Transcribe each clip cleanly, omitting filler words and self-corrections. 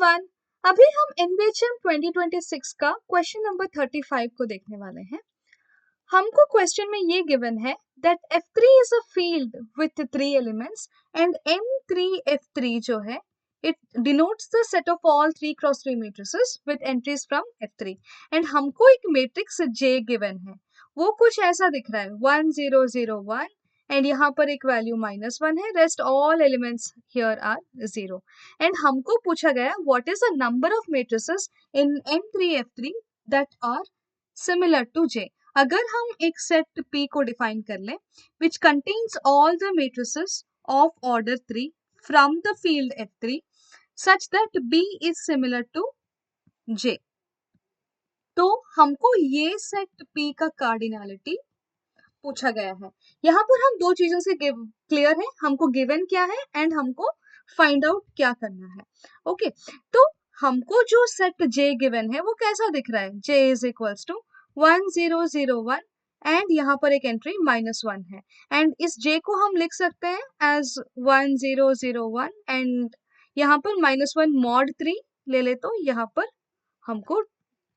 Everyone, अभी हम NBHM 2026 का क्वेश्चन नंबर 35 को देखने वाले हैं। हमको क्वेश्चन में ये गिवन है that F3 is a field with 3 elements and M3F3 जो है it denotes the set of all 3 cross 3 matrices with entries from F3 and हमको एक मैट्रिक्स J गिवन है। वो कुछ ऐसा दिख रहा है 1 0 0 1 एंड यहाँ पर एक वैल्यू -1 है, rest all elements here are 0 and हमको पूछा गया what is the number of matrices in M3F3 that are similar to J। अगर हम एक सेट P को डिफाइन कर लें which contains all the matrices of order 3 from the field F3 such that B is similar to J, तो हमको ये set P का कार्डिनलिटी पूछा गया है। यहाँ पर हम दो चीजों से क्लियर है, हमको गिवन क्या है एंड हमको फाइंड आउट क्या करना है। ओके, तो हमको जो सेट J गिवन है वो कैसा दिख रहा है, J is equals to 1 0 0 1 and यहाँ पर एक एंट्री -1 है एंड इस J को हम लिख सकते हैं एज 1 0 0 1 एंड यहाँ पर -1 mod 3 ले ले तो यहाँ पर हमको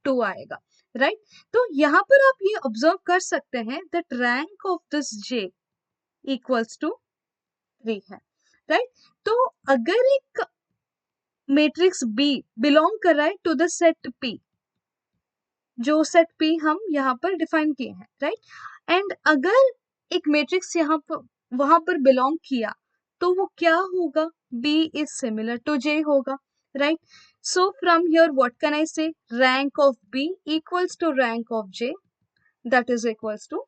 2 आएगा, राइट तो यहाँ पर आप ये ऑब्जर्व कर सकते हैं that rank of this J equals to 3 है, राइट तो अगर एक मैट्रिक्स B बिलोंग कर रहा है टू द सेट P, जो सेट P हम यहाँ पर डिफाइन किए हैं, राइट एंड अगर एक मैट्रिक्स यहाँ पर वहां पर बिलोंग किया तो वो क्या होगा, B is similar to J होगा, right so from here what can I say, rank of B equals to rank of J that is equals to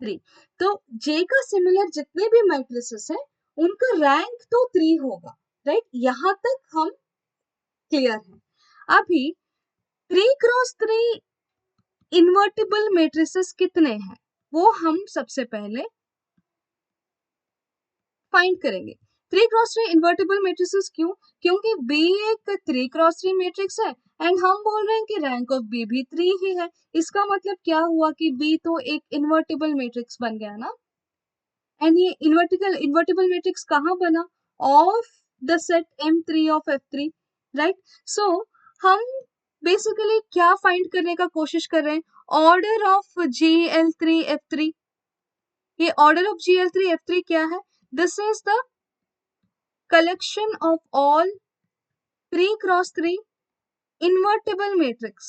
3। तो J का सिमिलर जितने भी मैट्रिसेस हैं उनका रैंक तो 3 होगा, राइट यहाँ तक हम क्लियर है। अभी 3 क्रॉस 3 इन्वर्टिबल मैट्रिसेस कितने हैं वो हम सबसे पहले फाइंड करेंगे। 3 क्रॉस 3 इन्वर्टिबल मैट्रिसेस क्यों, क्योंकि B एक 3 क्रॉस 3 मैट्रिक्स है एंड हम बोल रहे हैं कि रैंक ऑफ B भी 3 ही है। इसका मतलब क्या हुआ कि B तो एक इन्वर्टिबल मैट्रिक्स बन गया ना, एंड ये इन्वर्टिबल मैट्रिक्स कहाँ बना, of the set M3 of F3, right so हम बेसिकली क्या फाइंड करने का कोशिश कर रहे हैं, ऑर्डर ऑफ GL3F3। ये ऑर्डर ऑफ GL3F3 क्या है, this is the collection of all 3 cross 3 invertible matrices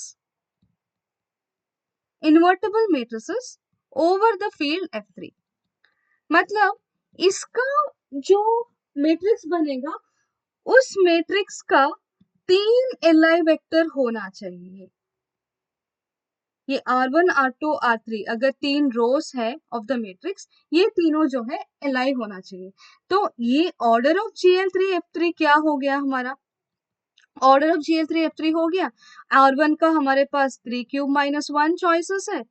over the field F3। मतलब इसका जो मैट्रिक्स बनेगा उस मैट्रिक्स का 3 एलआई वेक्टर होना चाहिए। ये R1 R2 R3 अगर 3 रोज है ऑफ द मैट्रिक्स, ये तीनों जो है एलआई होना चाहिए। तो ये ऑर्डर ऑफ GL3F3 क्या हो गया, हमारा ऑर्डर ऑफ GL3F3 हो गया। R1 का हमारे पास 3 क्यूब -1 चॉइसेस है,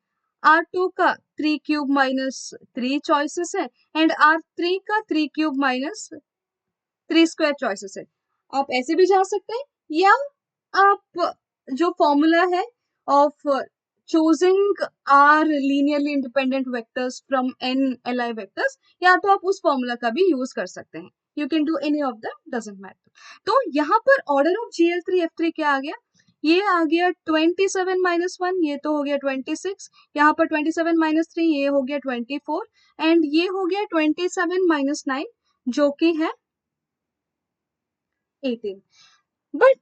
R2 का 3 क्यूब -3 चॉइसेस है एंड R3 का 3 क्यूब -3 स्क्वायर चॉइसेस है। आप ऐसे भी जा सकते हैं या आप जो फॉर्मूला है of choosing r linearly independent vectors from n li vectors, या तो आप उस फॉर्मूला का भी यूज कर सकते हैं। You can do any of that, doesn't matter. तो यहाँ पर ऑर्डर ऑफ GL3F3 क्या आ गया, ये आ गया 27 -1, ये तो हो गया 26, यहाँ पर 27 -3 ये हो गया 24 एंड ये हो गया 27 - 9 जो कि है 18। But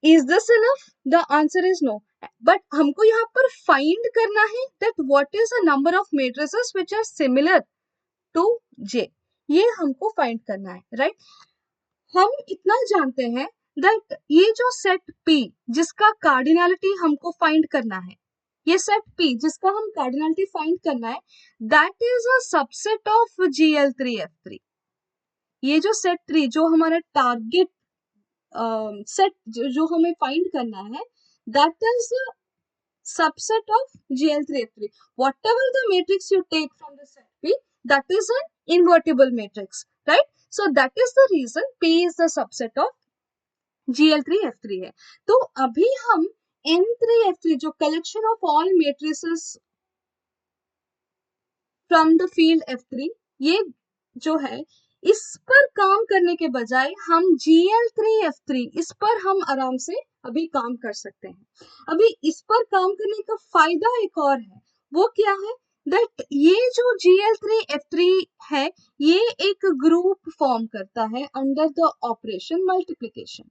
is this enough, the answer is no. But हमको यहाँ पर फाइंड करना है that what is the number of matrices which are similar to J, ये हमको फाइंड करना है, राइट हम इतना जानते हैं दैट ये जो सेट P जिसका कार्डिनलिटी हमको फाइंड करना है, ये सेट P जिसका हम कार्डिनलिटी फाइंड करना है, that is a subset of GL3F3। ये जो सेट 3 जो हमारा टारगेट सेट जो हमें फाइंड करना है, that is subset of GL3F3। Whatever the matrix you take from the set P, that is an invertible matrix, right? So that is the reason P is the subset of GL3F3 है। तो अभी हम M3F3 जो collection of all matrices from the field F3, ये जो है इस पर काम करने के बजाय हम Gl3F3 इस पर हम आराम से अभी काम कर सकते हैं। अभी इस पर काम करने का फायदा एक और है, वो क्या है दैट ये जो Gl3F3 है ये एक ग्रुप फॉर्म करता है अंडर द ऑपरेशन मल्टीप्लिकेशन।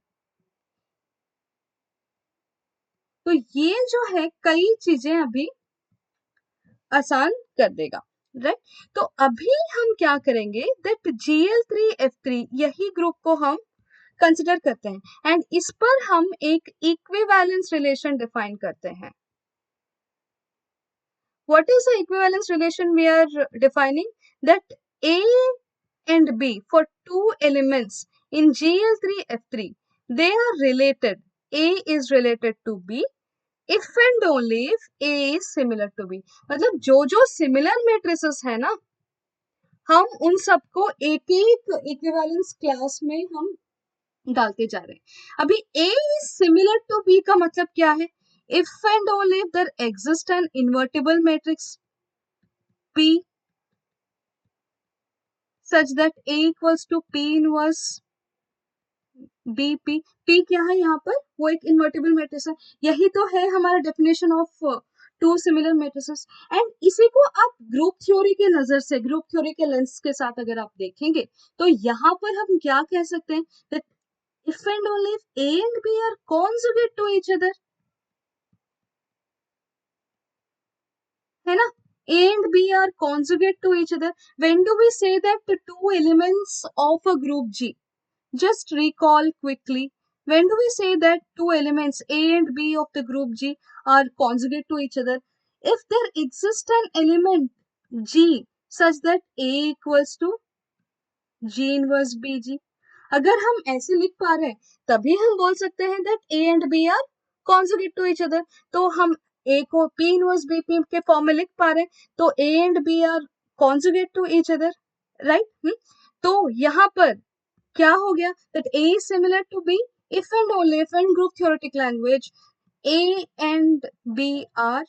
तो ये जो है कई चीजें अभी आसान कर देगा, राइट। तो अभी हम क्या करेंगे दैट Gl3F3 यही ग्रुप को हम कंसिडर करते हैं एंड इस पर हम एक इक्विवेलेंस रिलेशन डिफाइन करते हैं। What is the equivalence relation we are defining? That A and B for two elements in Gl3F3 they are related. A is related to B if and only if A is similar to B. मतलब जो similar matrices है ना हम उन सबको एक एक equivalence class में हम डालते जा रहे हैं। अभी A is similar to B का मतलब क्या है? If and only if there exists an invertible matrix P such that A equals to P inverse BP। P क्या है यहाँ पर? वो एक इन्वर्टिबल मैट्रिक्स है। यही तो है हमारा definition of two similar matrices. And इसी को आप ग्रुप थ्योरी के नजर से, ग्रुप थ्योरी के लेंस के साथ अगर आप देखेंगे तो यहाँ पर हम क्या कह सकते हैं that if and only if A and B are conjugate to each other, है ना, A and B are conjugate to each other. When do we say that the two elements of a group G? Just recall quickly. When do we say that two elements A and B of the group G are conjugate to each other? If there exists an element G such that A equals to G inverse BG, अगर हम ऐसे लिख पा रहे हैं तभी हम बोल सकते हैं that A and B are conjugate to each other। तो हम A को P inverse BP के फॉर्म में लिख पा रहे हैं तो A and B are conjugate to each other, right? तो यहाँ पर क्या हो गया that A is similar to B if and only if in group theoretic language A and B are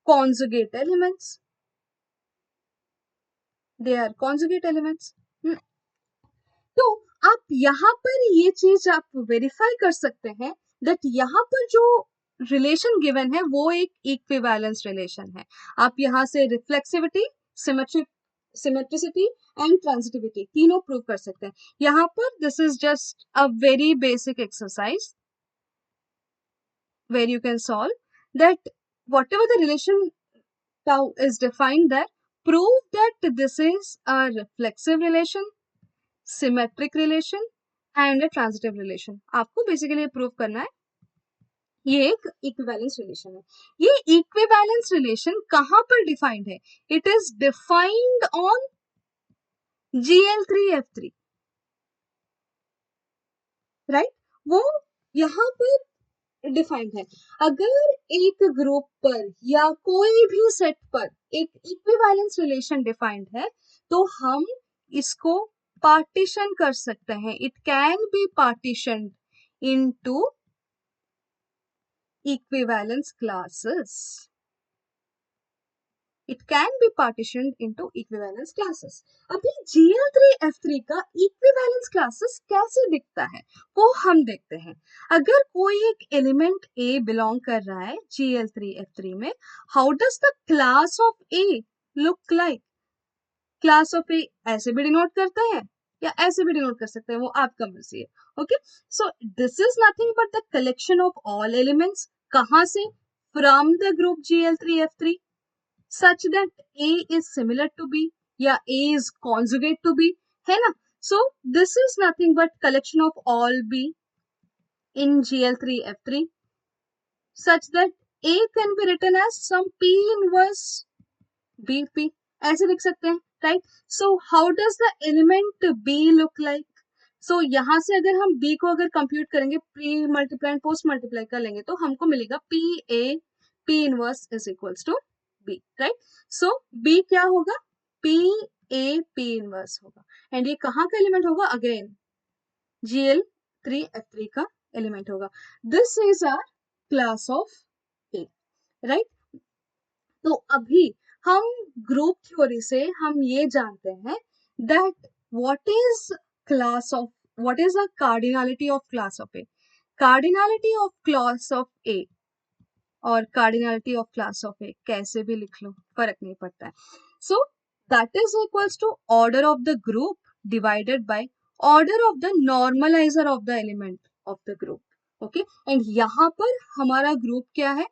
conjugate elements, they are conjugate elements। तो आप यहाँ पर ये चीज आप वेरीफाई कर सकते हैं that यहाँ पर जो रिलेशन गिवन है वो एक इक्विवेलेंस रिलेशन है। आप यहाँ से रिफ्लेक्सिविटी, सिमेट्रिसिटी एंड ट्रांजिटिविटी तीनों प्रूव कर सकते हैं। यहाँ पर this is just a very basic exercise where you can solve that whatever the relation tau is defined there, prove that this is a reflexive relation, symmetric relation and a transitive relation। आपको basically prove करना है ये एक equivalence relation है। ये equivalence relation कहाँ पर defined है? It is defined on Gl3F3, right? वो यहाँ पर डिफाइंड है। अगर एक ग्रुप पर या कोई भी सेट पर एक इक्विवेलेंस रिलेशन डिफाइंड है तो हम इसको पार्टीशन कर सकते हैं। It can be partitioned into equivalence classes. It can be partitioned into equivalence classes. अभी Gl3F3 का इक्विवेलेंस क्लासेस कैसे दिखता है वो हम देखते हैं। अगर कोई एक एलिमेंट A बिलोंग कर रहा है Gl3F3 में, how does the class of A look like? Class of A ऐसे भी डिनोट करता है या ऐसे भी डिनोट कर सकते हैं, वो आपका मर्जी है। Okay, so this is nothing but the collection of all elements. कहां से? From the group Gl3F3 such that A is similar to B या A is conjugate to B, है ना? So this is nothing but collection of all B in Gl3F3 such that A can be written as some P inverse BP, ऐसे लिख सकते हैं, right? So how does the element B look like? So यहाँ से अगर हम B को अगर कंप्यूट करेंगे, प्री मल्टीप्लाई पोस्ट मल्टीप्लाई कर लेंगे तो हमको मिलेगा PA P inverse is equals to B, right? So B क्या होगा? PA P inverse होगा एंड ये कहाँ का एलिमेंट होगा? अगेन Gl3F3 का एलिमेंट होगा। This is our class of A, right? तो अभी हम ग्रुप थ्योरी से हम ये जानते हैं that what is the cardinality of class of A? Cardinality of class of A और cardinality of class of A कैसे भी लिख लो, फर्क नहीं पड़ता है. So that is equals to order of the group divided by order of the normalizer of the element of the group. Okay, and यहाँ पर हमारा ग्रुप क्या है?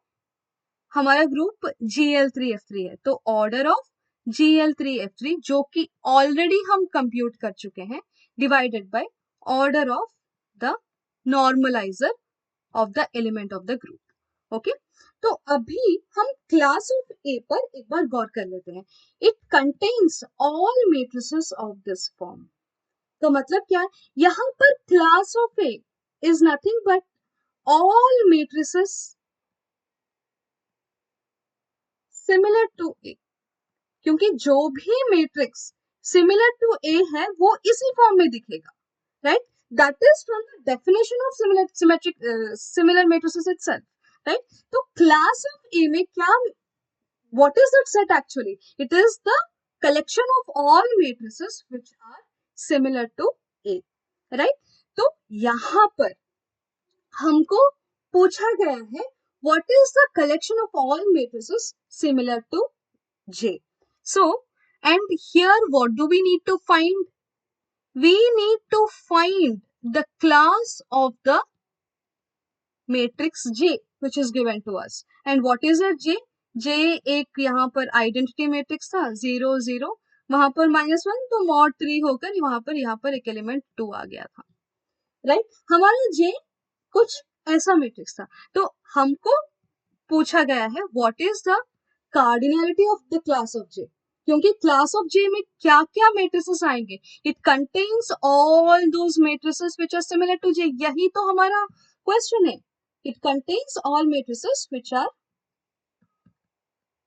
हमारा ग्रुप Gl3F3 है, तो ऑर्डर ऑफ Gl3F3 जो कि ऑलरेडी हम कंप्यूट कर चुके हैं divided by order of the normaliser of the element of the group. Okay, तो अभी हम क्लास ऑफ ए पर एक बार गौर कर लेते हैं. It contains all matrices of this form. तो मतलब क्या है? यहाँ पर class of A is nothing but all matrices similar to A, क्योंकि जो भी मैट्रिक्स सिमिलर टू ए है वो इसी फॉर्म में दिखेगा, right? That is from the definition of similar matrices itself, right? तो क्लास ऑफ ए में क्या, what is that set actually? It is the collection of all matrices which are similar to A, right? तो यहाँ पर हमको पूछा गया है what is the collection of all matrices similar to J. So, and here what do we need to find? We need to find the class of the matrix J which is given to us. And what is a J? J एक यहाँ पर identity matrix था 0 0, वहां पर -1, तो mod 3 होकर यहाँ पर एक एलिमेंट 2 आ गया था, राइट? हमारा J कुछ ऐसा मैट्रिक्स था. तो हमको पूछा गया है what is the cardinality of the class of J, क्योंकि क्लास ऑफ जे में क्या क्या मैट्रिसेस आएंगे? It contains all those matrices which are similar to J. यही तो हमारा क्वेश्चन है. It contains all matrices which are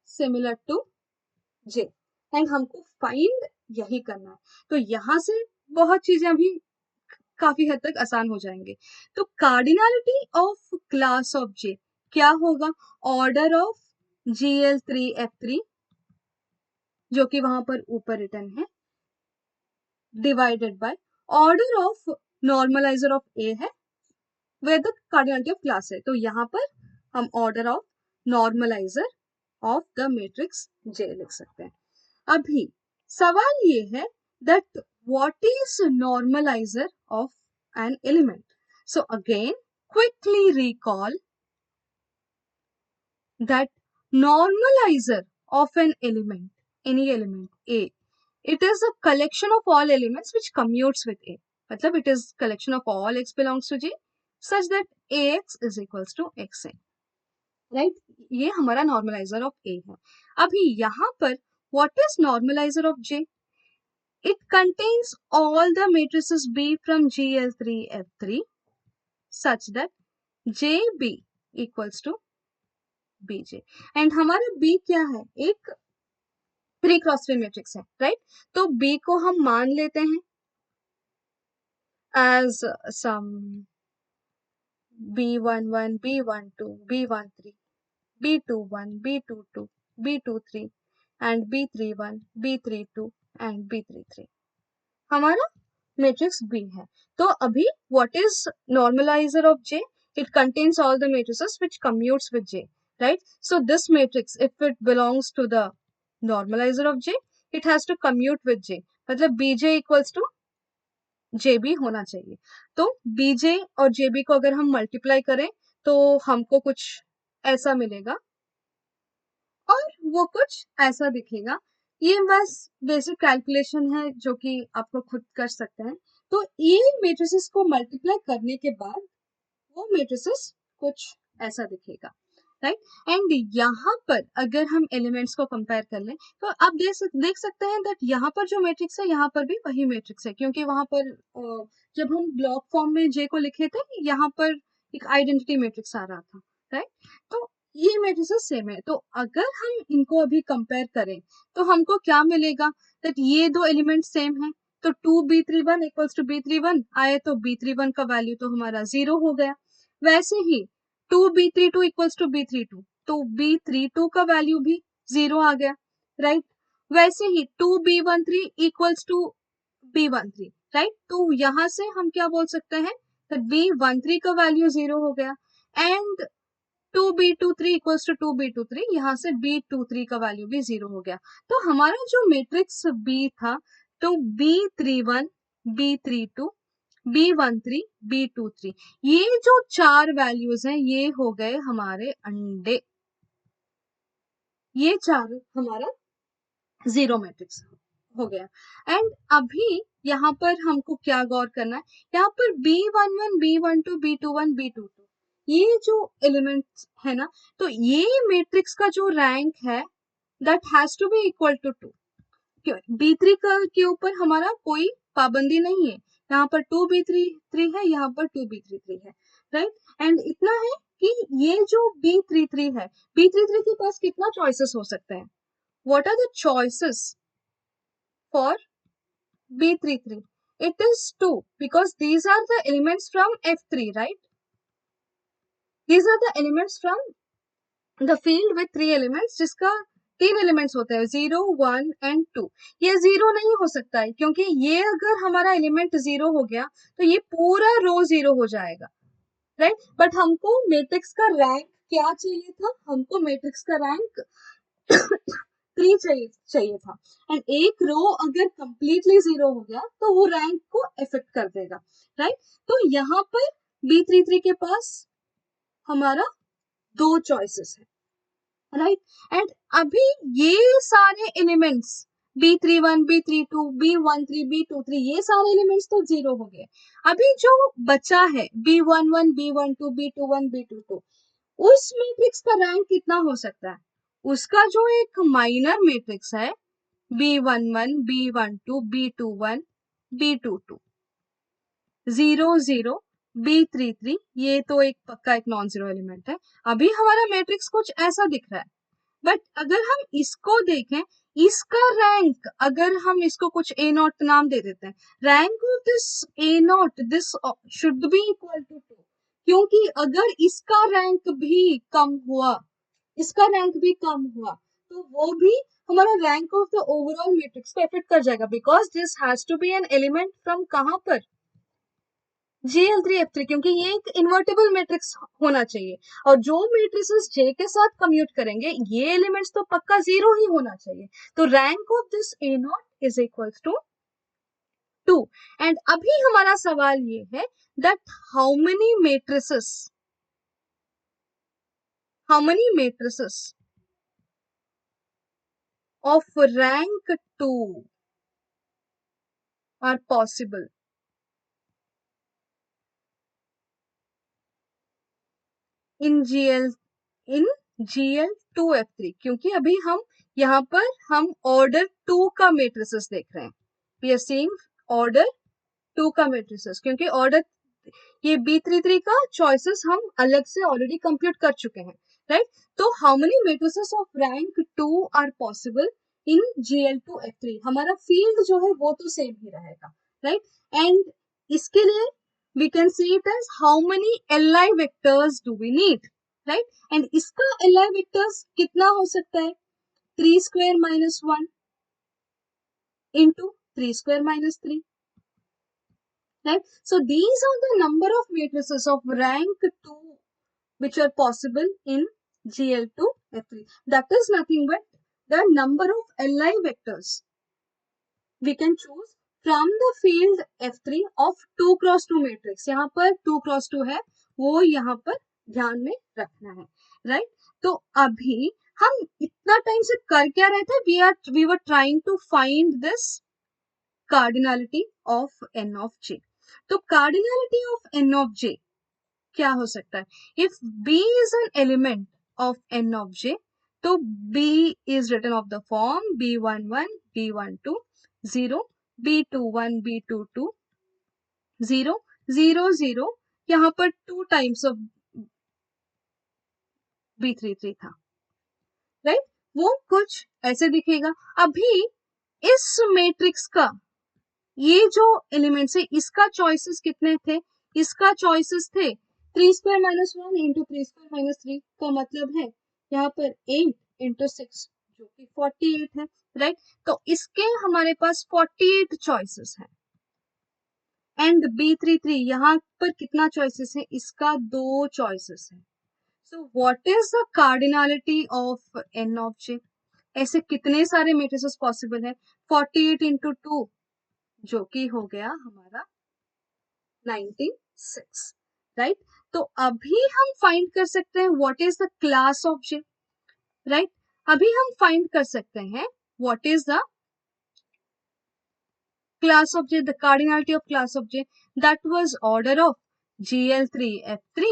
similar to J, and हमको फाइंड यही करना है. तो यहां से बहुत चीजें अभी काफी हद तक आसान हो जाएंगे. तो कार्डिनलिटी ऑफ क्लास ऑफ जे क्या होगा? ऑर्डर ऑफ Gl3F3 जो कि वहां पर ऊपर रिटर्न है divided by order of normalizer of A है where the cardinality of class है. तो यहाँ पर हम order of normalizer of the matrix J लिख सकते हैं. अभी सवाल ये है that what is normalizer of an element. So again quickly recall that normalizer of an element, any element A, it is a collection of all elements which commutes with A. मतलब it is collection of all x belongs to J such that Ax is equals to Xa, right? ये हमारा normalizer of A है. अभी यहाँ पर what is normalizer of J? It contains all the matrices B from Gl3F3 such that JB equals to BJ. And हमारा B क्या है? एक प्री क्रॉस ट्री मैट्रिक्स है, राइट? तो बी को हम मान लेते हैं as some B11, B12, B13, B21, B22, B23 and B31, B32 and B33 हमारा मैट्रिक्स बी है. तो अभी what is normalizer of J? It contains all the matrices which commutes with J, right? So this matrix, if it belongs to the normalizer of J, it has to commute with J. मतलब Bj equals to JB होना चाहिए. तो Bj और JB को अगर हम multiply करें तो हमको कुछ ऐसा मिलेगा और वो कुछ ऐसा दिखेगा. ये बस बेसिक कैलकुलेशन है जो कि आपको खुद कर सकते हैं. तो ये मैट्रिसेस को मल्टीप्लाई करने के बाद वो मैट्रिसेस कुछ ऐसा दिखेगा, राइट? एंड यहाँ पर अगर हम एलिमेंट्स को कंपेयर कर लें तो आप देख सकते हैं दैट यहाँ पर जो मैट्रिक्स है यहाँ पर भी वही मैट्रिक्स है, क्योंकि वहां पर जब हम ब्लॉक फॉर्म में जे को लिखे थे यहाँ पर एक आइडेंटिटी मैट्रिक्स आ रहा था, राइट? तो ये मैट्रिक्स सेम है. तो अगर हम इनको अभी कंपेयर करें तो हमको क्या मिलेगा? दैट ये दो एलिमेंट सेम है, तो 2b31 इक्वल्स टू b31 आए तो b31 का वैल्यू तो हमारा 0 हो गया. वैसे ही 2b32 इक्वल्स टू b32, तो b32 का वैल्यू भी 0 आ गया, राइट? वैसे ही 2b13 equals to B13, right. तो यहाँ से हम क्या बोल सकते हैं, B13 का वैल्यू 0 हो गया and 2B23 equals to 2B23, यहाँ से B23 का वैल्यू भी 0 हो गया। तो हमारा जो मैट्रिक्स B था, तो B31, B32, B13, B23, ये जो 4 वैल्यूज हैं ये हो गए हमारे अंडे, ये 4 हमारा जीरो मैट्रिक्स हो गया। एंड अभी यहाँ पर हमको क्या गौर करना है, यहाँ पर B11, B12, B21, B22, ये जो एलिमेंट्स है ना, तो ये मैट्रिक्स का जो रैंक है that has to be equal to 2। B3 के ऊपर हमारा कोई पाबंदी नहीं है, यहाँ पर 2B33 है, यहाँ पर 2B33 है, राइट। एंड इतना है कि ये जो B33 है, B33 के पास कितना चॉइसेस हो सकते हैं, what are the choices for B33? It is 2 because these are the elements from F3, right? These are the elements from the field with 3 elements, जिसका 3 elements होते हैं 0, 1 and 2। ये 0 नहीं हो सकता है क्योंकि ये अगर हमारा एलिमेंट 0 हो गया तो ये पूरा रो 0 हो जाएगा, राइट। बट हमको मैट्रिक्स का रैंक क्या चाहिए था, हमको मैट्रिक्स का रैंक 3 चाहिए था। एंड एक रो अगर कंप्लीटली 0 हो गया तो वो रैंक को इफेक्ट कर देगा, राइट। तो यहाँ पर B33 के पास हमारा 2 चॉइसेस है, राइट। एंड अभी ये सारे elements B31, B32, B13, B23, ये सारे एलिमेंट्स तो 0 हो गए। अभी जो बचा है B11, B12, B21, B22, उस मैट्रिक्स का रैंक कितना हो सकता है, उसका जो एक माइनर मैट्रिक्स है B11, B12, B21, B22, 0, 0, B33, ये तो एक पक्का एक नॉन जीरो एलिमेंट है। अभी हमारा मैट्रिक्स कुछ ऐसा दिख रहा है, बट अगर हम इसको देखें, इसका रैंक अगर हम इसको कुछ ए नॉट नाम दे देते हैं, rank of this A naught this should be equal to 2, क्योंकि अगर इसका रैंक भी कम हुआ, इसका रैंक भी कम हुआ तो वो भी हमारा rank of the overall matrix को इफेक्ट कर जाएगा, because this has to be an element from कहां पर, GL3F3, क्योंकि ये एक इन्वर्टेबल मैट्रिक्स होना चाहिए और जो मैट्रिसेस J के साथ कम्यूट करेंगे ये एलिमेंट्स तो पक्का 0 ही होना चाहिए। तो rank of this A naught is equal to 2। And अभी हमारा सवाल ये है that how many matrices of rank 2 are possible in GL2F3, क्योंकि अभी हम यहाँ पर हम ऑर्डर 2 का मैट्रिसेस देख रहे हैं, वी आर सीइंग ऑर्डर 2 का मैट्रिसेस, क्योंकि ऑर्डर ये B33 का चॉइसेस हम अलग से ऑलरेडी कंप्यूट कर चुके हैं, राइट। तो how many matrices of rank 2 are possible in GL2F3, हमारा फील्ड जो है वो तो सेम ही रहेगा, राइट। एंड इसके लिए we can see it as how many Li vectors do we need, right? And इसका Li vectors कितना हो सकता है, 3 square minus 1 into 3 square minus 3, right? So these are the number of matrices of rank 2 which are possible in GL2F3. That is nothing but the number of Li vectors we can choose from the field F3 of 2 cross 2 matrix। यहाँ पर 2 cross 2 है, वो यहाँ पर ध्यान में रखना है, राइट। तो अभी हम इतना टाइम से कर क्या रहे थे, we were trying to find this cardinality of n of j। तो cardinality of n of j क्या हो सकता है, if B is an element of n of j, तो B is written of the form B11, B12, 0, B21, B22, 0, 0, 0, यहाँ पर 2 times of B33 था, right. वो कुछ ऐसे दिखेगा। अभी इस मैट्रिक्स का ये जो एलिमेंट्स है इसका चॉइसेस कितने थे, इसका चॉइसेस थे 3 square minus 1 into 3 square minus 3, का मतलब है यहाँ पर 8 इंटू 6 जो कि 48 है, राइट। तो इसके हमारे पास 48 चॉइसेस है, एंड B33 यहाँ पर कितना चॉइसेस है, इसका 2 चॉइसेस है. So what is the cardinality of n of j? ऐसे कितने सारे मेट्रिसेस पॉसिबल है? 48 इंटू 2 जो कि हो गया हमारा 96, राइट? तो अभी हम फाइंड कर सकते हैं what is the class of j, right? अभी हम फाइंड कर सकते हैं what is the class of J, the cardinality of class of J, that was order of GL3F3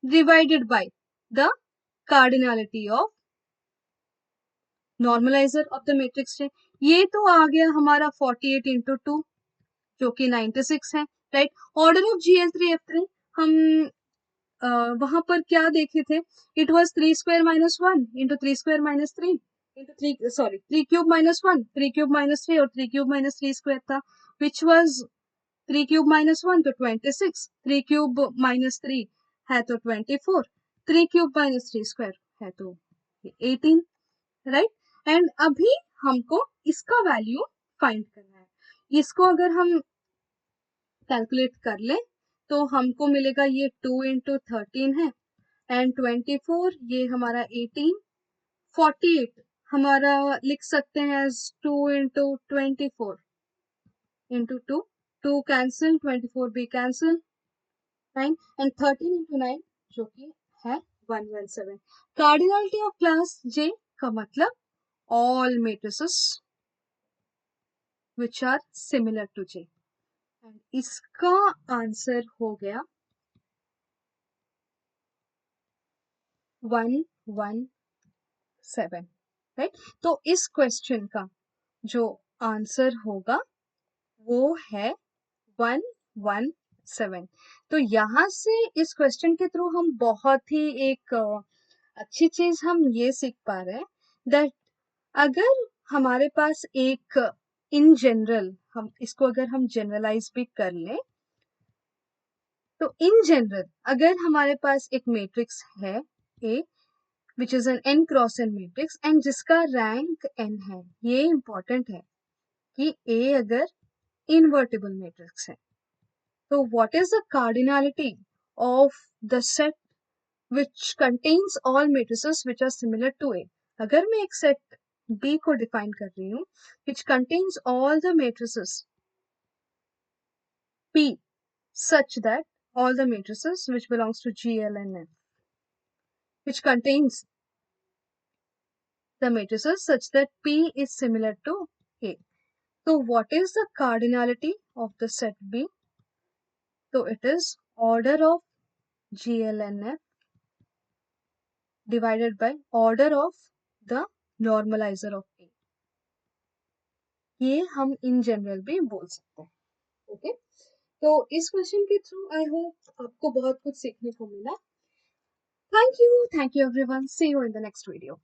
divided by the cardinality of normalizer of the matrix J. ये तो आ गया हमारा 48 into 2 जो कि 96 है, राइट? ऑर्डर ऑफ GL3F3 हम वहां पर क्या देखे थे? It was 3 square minus 1 into 3 square minus 3 into 3, sorry 3 cube minus 1, 3 cube minus 3 और 3 क्यूब माइनस 3 स्क्वायर था, विच वॉज 3 क्यूब माइनस 1 तो 26, 3 क्यूब माइनस 3 है तो 24, 3 क्यूब माइनस 3 स्क्वायर है तो 18, राइट? एंड अभी हमको इसका वैल्यू फाइंड करना है. इसको अगर हम कैलकुलेट कर लें तो हमको मिलेगा ये 2 इंटू 13 है एंड 24 ये हमारा 18, 48 हमारा लिख सकते हैं एज 2 इंटू 24 इंटू 2, 2 कैंसिल, 24 भी कैंसिल, 9 एंड 13 इंटू 9 जो कि है 117. कार्डिनलिटी ऑफ क्लास J का मतलब all matrices which are similar to J. And इसका आंसर हो गया 117, राइट? तो इस क्वेश्चन का जो आंसर होगा वो है 117. तो यहाँ से इस क्वेश्चन के थ्रू हम बहुत ही एक अच्छी चीज हम ये सीख पा रहे हैं दैट अगर हमारे पास एक इन जनरल, हम इसको अगर हम जनरलाइज भी कर लें तो इन जनरल अगर हमारे पास एक मैट्रिक्स है A which is an n cross n matrix and जिसका रैंक n है, ये इंपॉर्टेंट है कि ए अगर इनवर्टिबल मैट्रिक्स है तो what is the cardinality of the set which contains all matrices which are similar to A. अगर मैं एक सेट B को डिफाइन कर रही हूँ which contains all the matrices P such that all the matrices which belongs to G, L and F which contains the matrices such that P is similar to A. So what is the cardinality of the set B? So it is order of G, L and F divided by order of the normalizer of A. ये हम in general भी बोल सकते हैं. Okay, तो इस question के through I hope आपको बहुत कुछ सीखने को मिला. Thank you everyone. See you in the next video.